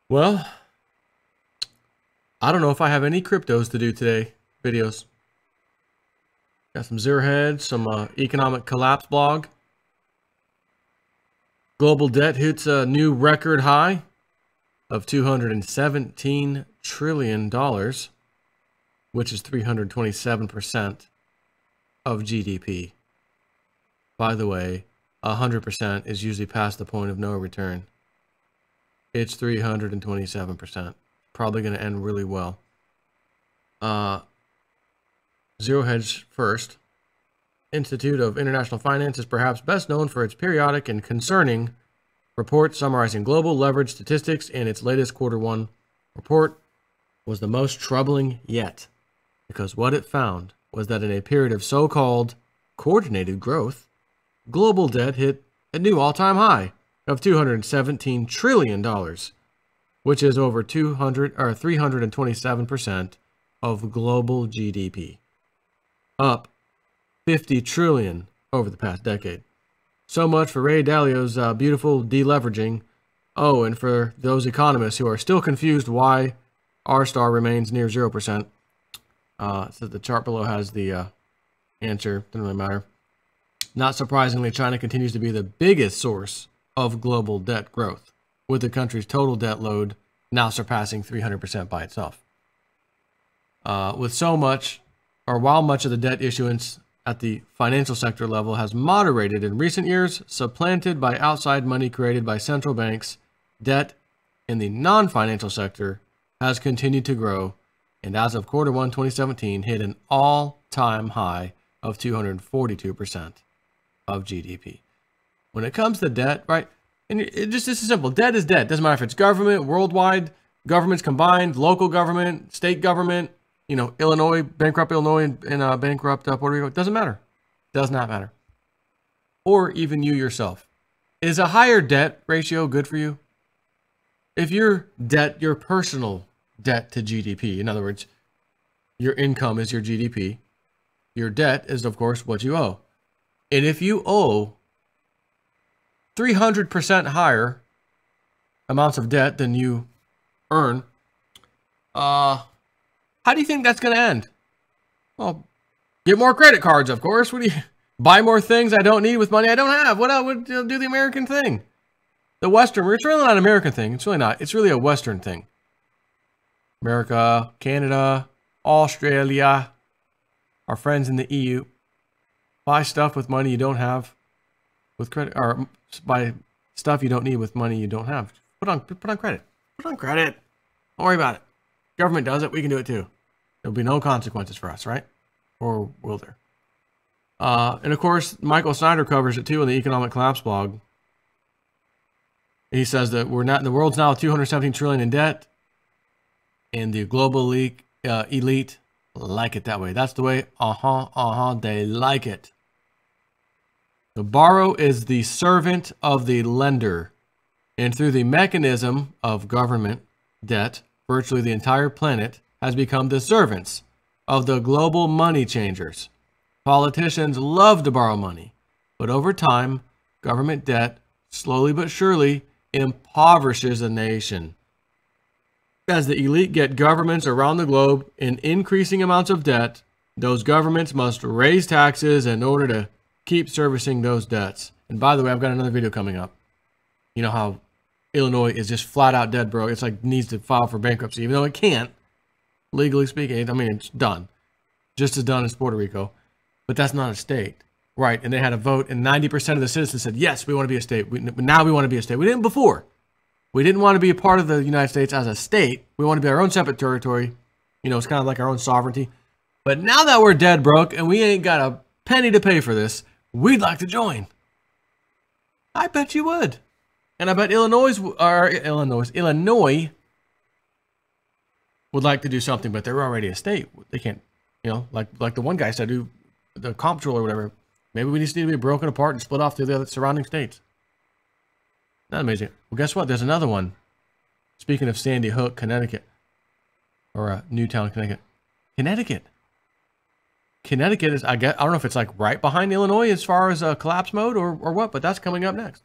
Well, I don't know if I have any cryptos to do today. Videos. Got some Zero Hedge, some economic collapse blog. Global debt hits a new record high of $217 trillion, which is 327% of GDP. By the way, 100% is usually past the point of no return. It's 327%. Probably going to end really well. Zero Hedge first. Institute of International Finance is perhaps best known for its periodic and concerning report summarizing global leverage statistics, and its latest Q1 report was the most troubling yet, because what it found was that in a period of so-called coordinated growth, global debt hit a new all-time high of $217 trillion, which is over 327% of global GDP, up 50 trillion over the past decade. So much for Ray Dalio's beautiful deleveraging. Oh, and for those economists who are still confused why R-star remains near 0%. So the chart below has the answer. Doesn't really matter. Not surprisingly, China continues to be the biggest source of global debt growth, with the country's total debt load now surpassing 300% by itself. While much of the debt issuance at the financial sector level has moderated in recent years, supplanted by outside money created by central banks, debt in the non-financial sector has continued to grow, and as of Q1 2017 hit an all-time high of 242% of GDP. When it comes to debt, right, and this is simple. Debt is debt. Doesn't matter if it's government, worldwide, governments combined, local government, state government, Illinois, bankrupt Illinois and bankrupt Puerto Rico. It doesn't matter. Does not matter. Or even you yourself. Is a higher debt ratio good for you? If your debt, your personal debt to GDP, in other words, your income is your GDP, your debt is, of course, what you owe. And if you owe 300% higher amounts of debt than you earn, how do you think that's going to end? Well, get more credit cards, of course. What do you buy more things I don't need with money I don't have? What I would do the American thing, the Western. It's really not an American thing. It's really not. It's really a Western thing. America, Canada, Australia, our friends in the EU, buy stuff with money you don't have with credit, or buy stuff you don't need with money you don't have. Put on credit. Put on credit. Don't worry about it. Government does it. We can do it too. There'll be no consequences for us, right? Or will there? And of course, Michael Snyder covers it too in the Economic Collapse blog. He says that the world's now 217 trillion in debt, and the global elite like it that way. That's the way. They like it. The borrow is the servant of the lender, and through the mechanism of government debt, virtually the entire planet has become the servants of the global money changers. Politicians love to borrow money, but over time, government debt slowly but surely impoverishes a nation. As the elite get governments around the globe in increasing amounts of debt, those governments must raise taxes in order to keep servicing those debts. And by the way, I've got another video coming up. You know how Illinois is just flat out dead broke. It's like needs to file for bankruptcy, even though it can't, legally speaking. I mean, it's done. Just as done as Puerto Rico. But that's not a state. Right. And they had a vote, and 90% of the citizens said, yes, we want to be a state. Now we want to be a state. We didn't before. We didn't want to be a part of the United States as a state. We want to be our own separate territory. It's kind of like our own sovereignty. But now that we're dead broke and we ain't got a penny to pay for this, we'd like to join. I bet you would. And I bet Illinois would like to do something, but they're already a state. They can't, like the one guy said, who the comptroller or whatever. Maybe we just need to be broken apart and split off to the other surrounding states. Not amazing. Well, guess what? There's another one. Speaking of Sandy Hook, Connecticut, or Newtown, Connecticut. Connecticut is, I don't know if it's like right behind Illinois as far as collapse mode or what, but that's coming up next.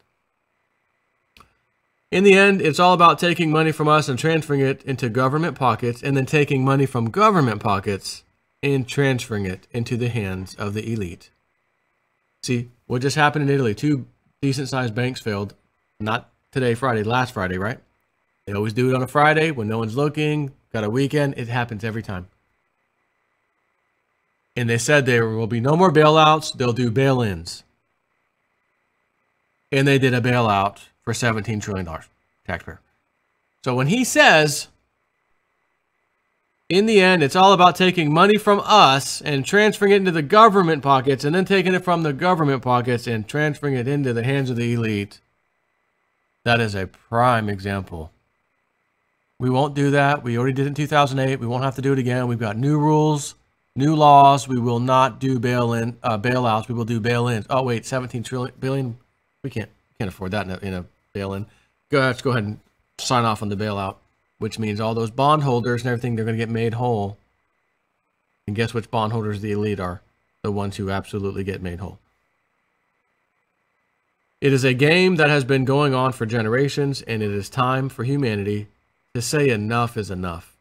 In the end, it's all about taking money from us and transferring it into government pockets, and then taking money from government pockets and transferring it into the hands of the elite. See, what just happened in Italy? 2 decent-sized banks failed. Not today, Friday, last Friday, right? They always do it on a Friday when no one's looking, got a weekend. It happens every time. And they said there will be no more bailouts. They'll do bail-ins. And they did a bailout for $17 trillion, taxpayer. So when he says, in the end, it's all about taking money from us and transferring it into the government pockets, and then taking it from the government pockets and transferring it into the hands of the elite, that is a prime example. We won't do that. We already did it in 2008. We won't have to do it again. We've got new rules, new laws. We will not do bailouts. We will do bail-ins. Oh, wait, 17 billion. We can't afford that in a bail-in. Let's go ahead and sign off on the bailout, which means all those bondholders and everything, they're going to get made whole. And guess which bondholders the elite are? The ones who absolutely get made whole. It is a game that has been going on for generations, and it is time for humanity to say enough is enough.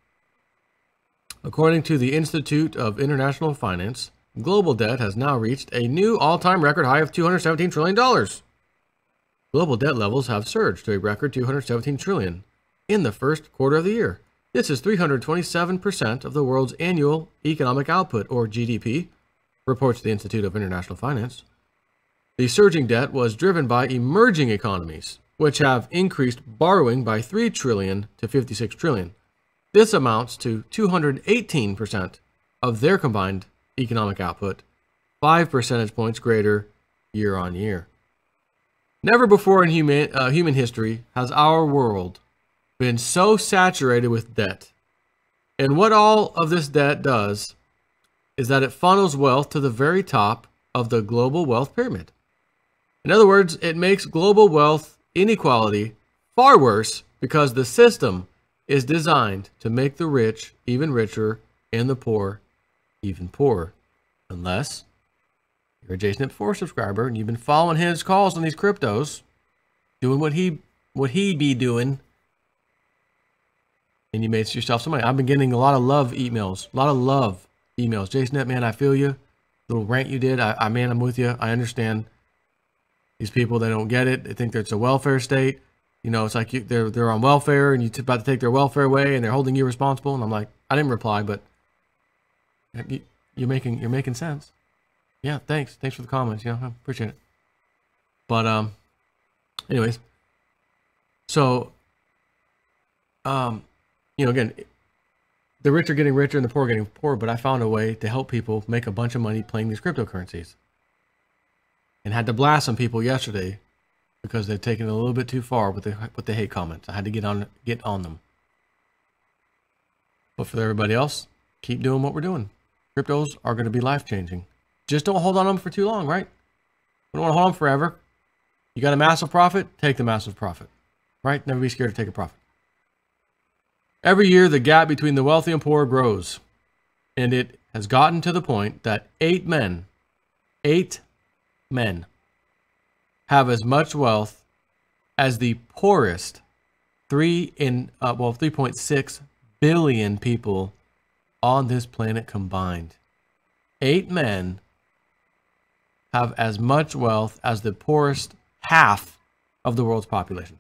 According to the Institute of International Finance, global debt has now reached a new all-time record high of $217 trillion. Global debt levels have surged to a record $217 trillion in the first quarter of the year. This is 327% of the world's annual economic output, or GDP, reports the Institute of International Finance. The surging debt was driven by emerging economies, which have increased borrowing by $3 trillion to $56 trillion. This amounts to 218% of their combined economic output, 5 percentage points greater year on year. Never before in human history has our world been so saturated with debt. And what all of this debt does is that it funnels wealth to the very top of the global wealth pyramid. In other words, it makes global wealth inequality far worse because the system is designed to make the rich even richer and the poor even poorer. Unless you're a Jason 4 subscriber and you've been following his calls on these cryptos, doing what he be doing, and you made yourself some money. I've been getting a lot of love emails. Jason, man, I feel you. Little rant you did. Man, I'm with you. I understand. These people, they don't get it. They think that it's a welfare state. You know, it's like they're on welfare and you're about to take their welfare away and they're holding you responsible. And I'm like, I didn't reply, but you're making sense. Yeah, thanks for the comments. You know, I appreciate it. But anyways, so you know, again, the rich are getting richer and the poor are getting poorer. But I found a way to help people make a bunch of money playing these cryptocurrencies, and had to blast some people yesterday because they've taken it a little bit too far with the hate comments. I had to get on them. But for everybody else, keep doing what we're doing. Cryptos are going to be life-changing. Just don't hold on to them for too long, right? We don't want to hold on forever. You got a massive profit, take the massive profit, right? Never be scared to take a profit. Every year, the gap between the wealthy and poor grows. And it has gotten to the point that 8 men have as much wealth as the poorest 3.6 billion people on this planet combined. 8 men have as much wealth as the poorest half of the world's population.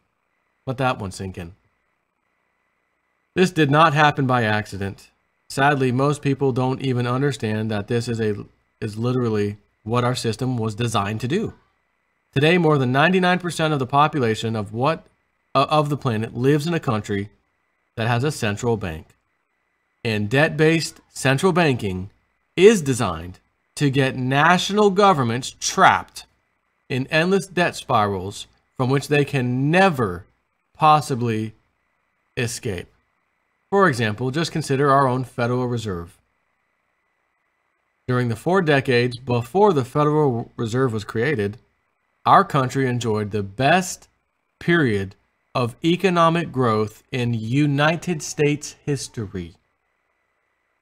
Let that one sink in. This did not happen by accident. Sadly, most people don't even understand that this is literally what our system was designed to do. Today, more than 99% of the population of the planet lives in a country that has a central bank. And debt-based central banking is designed to get national governments trapped in endless debt spirals from which they can never possibly escape. For example, just consider our own Federal Reserve. During the 4 decades before the Federal Reserve was created, our country enjoyed the best period of economic growth in United States history.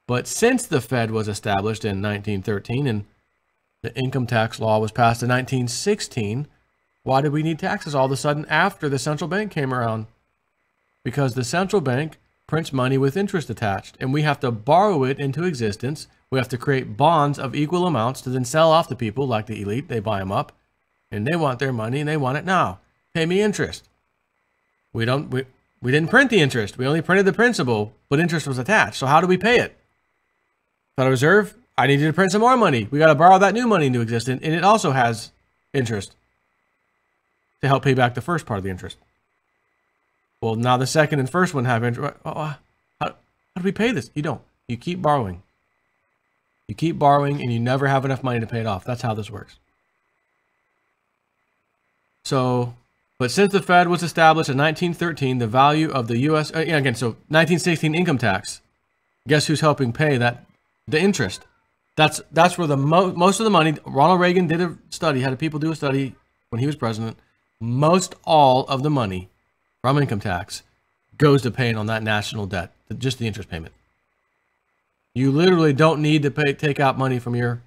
But since the Fed was established in 1913 and the income tax law was passed in 1916, Why did we need taxes all of a sudden after the central bank came around? Because the central bank prints money with interest attached, and we have to borrow it into existence. We have to create bonds of equal amounts to then sell off to people like the elite. They buy them up, and they want their money, and they want it now. Pay me interest. We didn't print the interest. We only printed the principal, but interest was attached. So how do we pay it? Federal Reserve, I need you to print some more money. We got to borrow that new money into existence, and it also has interest to help pay back the first part of the interest. Well, now the second and first one have interest. How do we pay this? You don't. You keep borrowing. You keep borrowing, and you never have enough money to pay it off. That's how this works. So, but since the Fed was established in 1913, the value of the U.S. So 1916 income tax. Guess who's helping pay that? The interest. That's where the most of the money. Ronald Reagan did a study. Had people do a study when he was president. Most all of the money from income tax goes to paying on that national debt, just the interest payment. You literally don't need to take out money from your.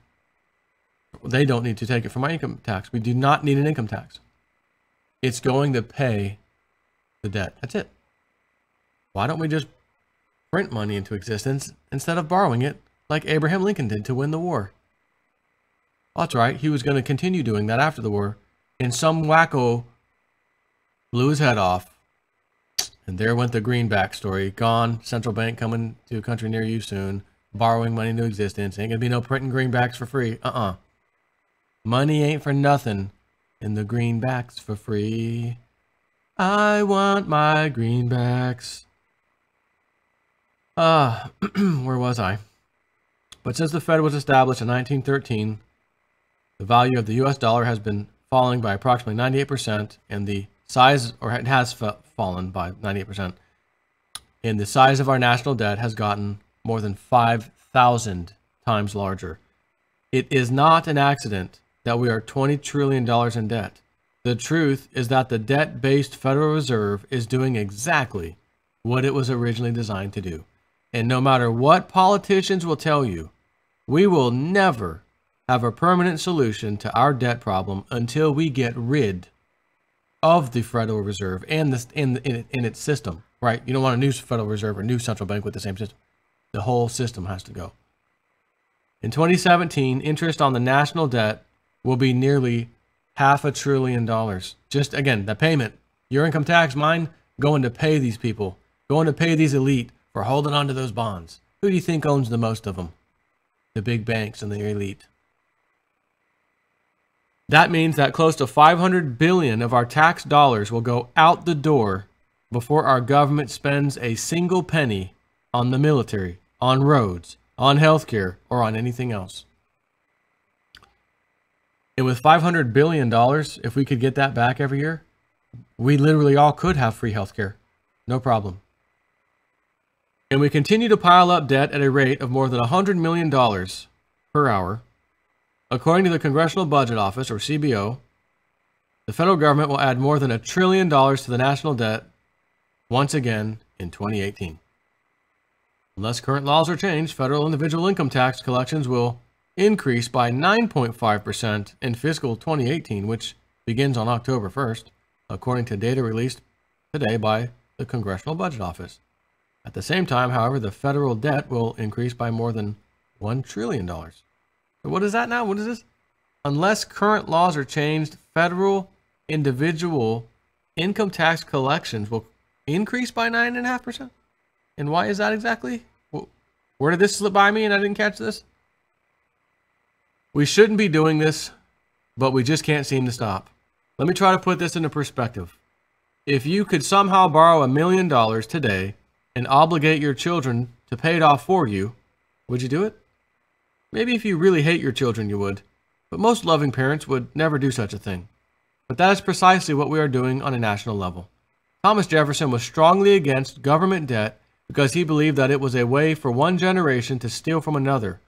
They don't need to take it from my income tax. We do not need an income tax. It's going to pay the debt. That's it. Why don't we just print money into existence instead of borrowing it like Abraham Lincoln did to win the war? Well, that's right. He was going to continue doing that after the war. And some wacko blew his head off. And there went the greenback story. Gone. Central bank coming to a country near you soon. Borrowing money into existence. Ain't going to be no printing greenbacks for free. Money ain't for nothing. And the greenbacks for free. I want my greenbacks. Where was I? But since the Fed was established in 1913, the value of the US dollar has been falling by approximately 98%, and the size, or it has fallen by 98%, and the size of our national debt has gotten more than 5,000 times larger. It is not an accident that we are $20 trillion in debt. The truth is that the debt-based Federal Reserve is doing exactly what it was originally designed to do. And no matter what politicians will tell you, we will never have a permanent solution to our debt problem until we get rid of the Federal Reserve and in its system, right? You don't want a new Federal Reserve or new central bank with the same system. The whole system has to go. In 2017, interest on the national debt will be nearly $500 billion. Just again, the payment, your income tax, mine, going to pay these people, going to pay these elite for holding on to those bonds. Who do you think owns the most of them? The big banks and the elite. That means that close to $500 billion of our tax dollars will go out the door before our government spends a single penny on the military, on roads, on healthcare, or on anything else. And with $500 billion, if we could get that back every year, we literally all could have free healthcare. No problem. And we continue to pile up debt at a rate of more than $100 million per hour. According to the Congressional Budget Office, or CBO, the federal government will add more than $1 trillion to the national debt once again in 2018. Unless current laws are changed, federal individual income tax collections will increase by 9.5% in fiscal 2018, which begins on October 1st, according to data released today by the Congressional Budget Office. At the same time, however, the federal debt will increase by more than $1 trillion. So what is that now? What is this? Unless current laws are changed, federal individual income tax collections will increase by 9.5%. And why is that exactly? Where did this slip by me and I didn't catch this? We shouldn't be doing this, but we just can't seem to stop. Let me try to put this into perspective. If you could somehow borrow $1 million today and obligate your children to pay it off for you, would you do it? Maybe if you really hate your children, you would. But most loving parents would never do such a thing. But that is precisely what we are doing on a national level. Thomas Jefferson was strongly against government debt because he believed that it was a way for one generation to steal from another.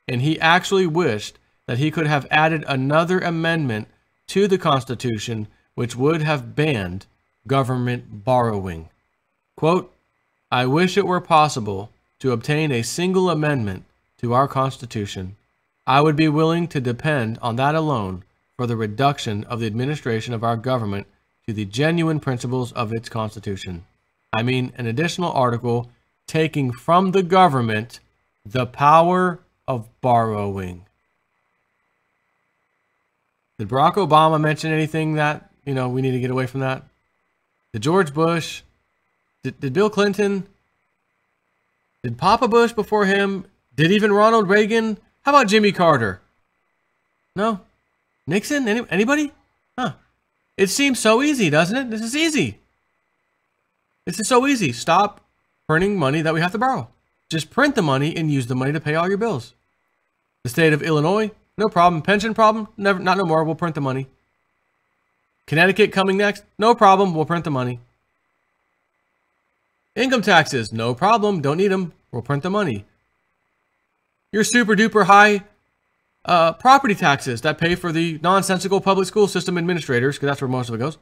And he actually wished that he could have added another amendment to the Constitution which would have banned government borrowing. Quote, I wish it were possible to obtain a single amendment to our Constitution. I would be willing to depend on that alone for the reduction of the administration of our government to the genuine principles of its Constitution. I mean, an additional article taking from the government the power of borrowing. Did Barack Obama mention anything that, we need to get away from that? Did George Bush? Did Bill Clinton? Did Papa Bush before him? Did even Ronald Reagan? How about Jimmy Carter? No? Nixon? Anybody? Huh. It seems so easy, doesn't it? This is easy. This is so easy. Stop printing money that we have to borrow. Just print the money and use the money to pay all your bills. The state of Illinois, no problem. Pension problem? Never, not no more. We'll print the money. Connecticut coming next? No problem. We'll print the money. Income taxes? No problem. Don't need them. We'll print the money. Your super duper high property taxes that pay for the nonsensical public school system administrators, because that's where most of it goes.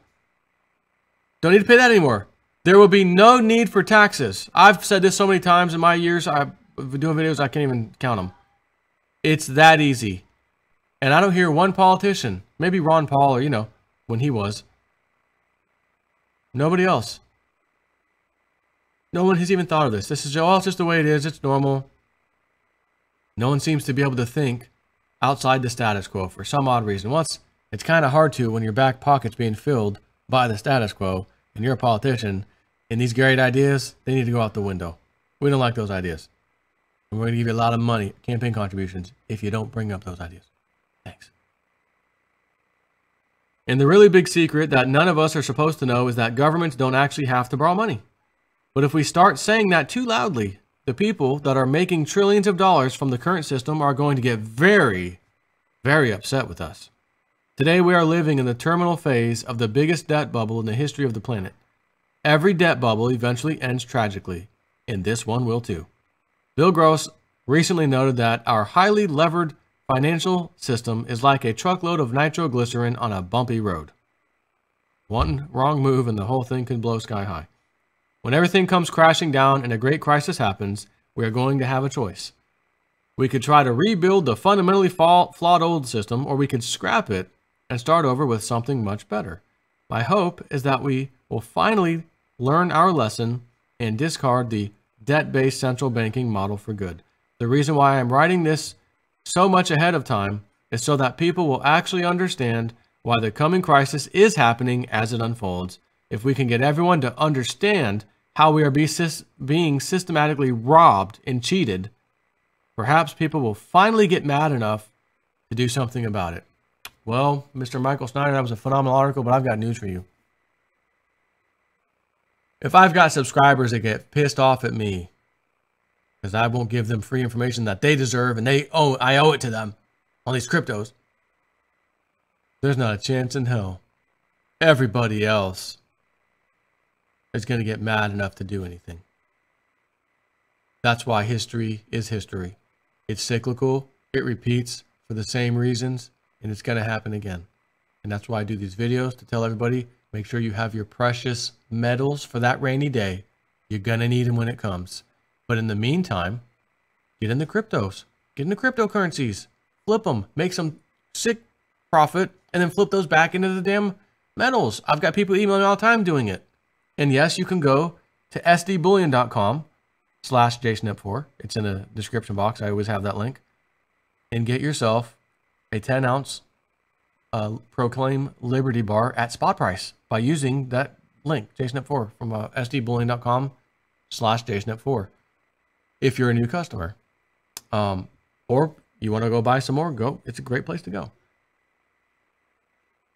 Don't need to pay that anymore. There will be no need for taxes. I've said this so many times in my years. I've been doing videos, I can't even count them. It's that easy. And I don't hear one politician, maybe Ron Paul or, when he was. Nobody else. No one has even thought of this. This is, it's just the way it is. It's normal. No one seems to be able to think outside the status quo for some odd reason. It's kind of hard to when your back pocket's being filled by the status quo and you're a politician, and these great ideas, they need to go out the window. We don't like those ideas. And we're going to give you a lot of money, campaign contributions, if you don't bring up those ideas. Thanks. And the really big secret that none of us are supposed to know is that governments don't actually have to borrow money. But if we start saying that too loudly, the people that are making trillions of dollars from the current system are going to get very, very upset with us. Today we are living in the terminal phase of the biggest debt bubble in the history of the planet. Every debt bubble eventually ends tragically, and this one will too. Bill Gross recently noted that our highly levered financial system is like a truckload of nitroglycerin on a bumpy road. One wrong move and the whole thing could blow sky high. When everything comes crashing down and a great crisis happens, we are going to have a choice. We could try to rebuild the fundamentally flawed old system, or we could scrap it and start over with something much better. My hope is that we will finally learn our lesson and discard the debt-based central banking model for good. The reason why I'm writing this so much ahead of time is so that people will actually understand why the coming crisis is happening as it unfolds. If we can get everyone to understand how we are being systematically robbed and cheated, perhaps people will finally get mad enough to do something about it. Well, Mr. Michael Snyder, that was a phenomenal article, but I've got news for you. If I've got subscribers that get pissed off at me because I won't give them free information that they deserve and I owe it to them on these cryptos, there's not a chance in hell everybody else is going to get mad enough to do anything. That's why history is history. It's cyclical, it repeats for the same reasons, and it's going to happen again. And that's why I do these videos, to tell everybody, make sure you have your precious metals for that rainy day. You're going to need them when it comes. But in the meantime, get in the cryptos. Get in the cryptocurrencies. Flip them. Make some sick profit, and then flip those back into the damn metals. I've got people emailing me all the time doing it. And yes, you can go to sdbullion.com/JSnip4. It's in the description box. I always have that link. And get yourself a 10-ounce Proclaim Liberty bar at spot price by using that link, JSnip4, from sdbullion.com/JSnip4. If you're a new customer. Or you want to go buy some more, go. It's a great place to go.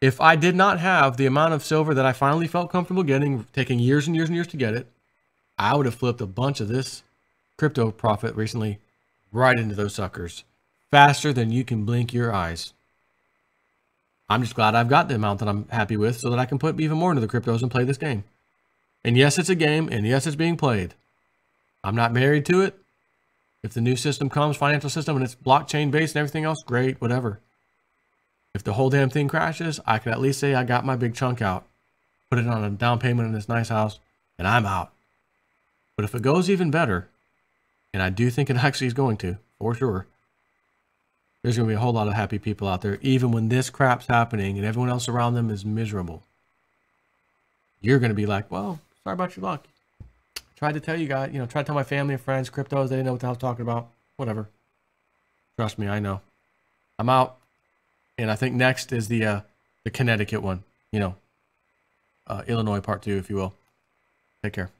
If I did not have the amount of silver that I finally felt comfortable getting, taking years and years and years to get it, I would have flipped a bunch of this crypto profit recently right into those suckers faster than you can blink your eyes. I'm just glad I've got the amount that I'm happy with so that I can put even more into the cryptos and play this game. And yes, it's a game, and yes, it's being played. I'm not married to it. If the new system comes, financial system, and it's blockchain based and everything else, great, whatever. If the whole damn thing crashes, I can at least say I got my big chunk out, put it on a down payment in this nice house, and I'm out. But if it goes even better, and I do think it actually is going to, for sure, there's going to be a whole lot of happy people out there, even when this crap's happening and everyone else around them is miserable. You're going to be like, well, sorry about your luck. Tried to tell you guys, tried to tell my family and friends, cryptos, they didn't know what the hell I was talking about. Whatever. Trust me, I know. I'm out. And I think next is the Connecticut one, Illinois part 2, if you will. Take care.